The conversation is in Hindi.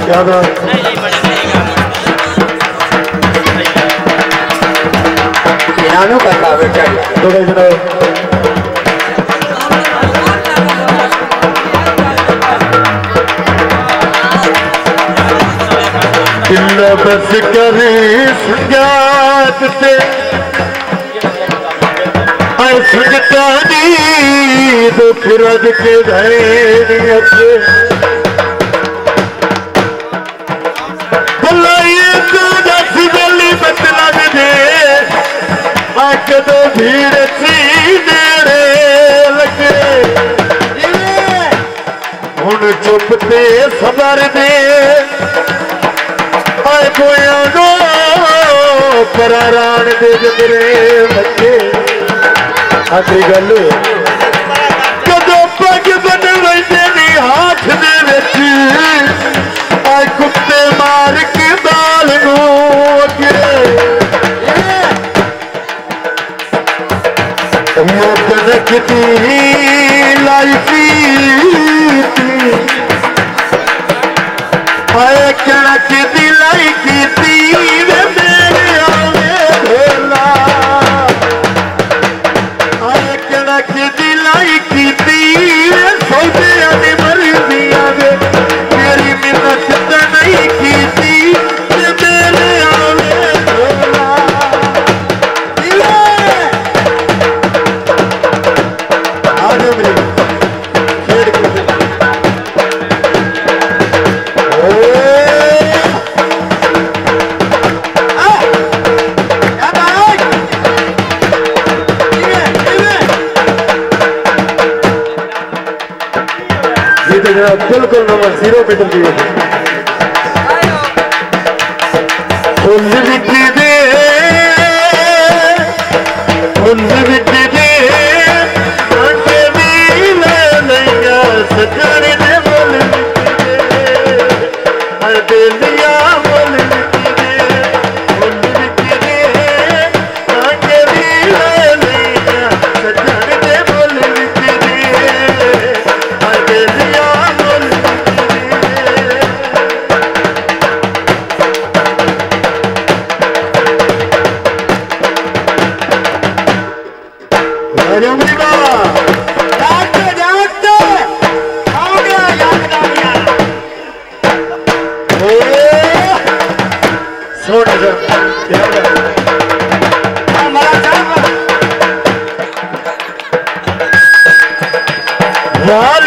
क्या बात इनानों का कागज चाहिए थोड़े जनाब किल्ला बस करे सुजात से आए सुजता दी तो फिरद के धैर्य से भलाइए तो दस गली मतलब दे कदों भीड़ सी नेड़े लगे हुण चुपते सबर दे आए कोया गो परारान दे जबरे बच्चे आखिरी गल कदों पग बन वैसे नहीं हाथ दे विच आए कुत्ते मार के बाल नू अगे रखती लाइफी आए कड़क दी लाई की मेरे आवे भोला आए कड़क दी लाई की सौदे आने मर्जियां दे मेरी मिन्नत तो नहीं की मेरे आवे भोला बिल्कुल नंबर 0 पे चल दिए यार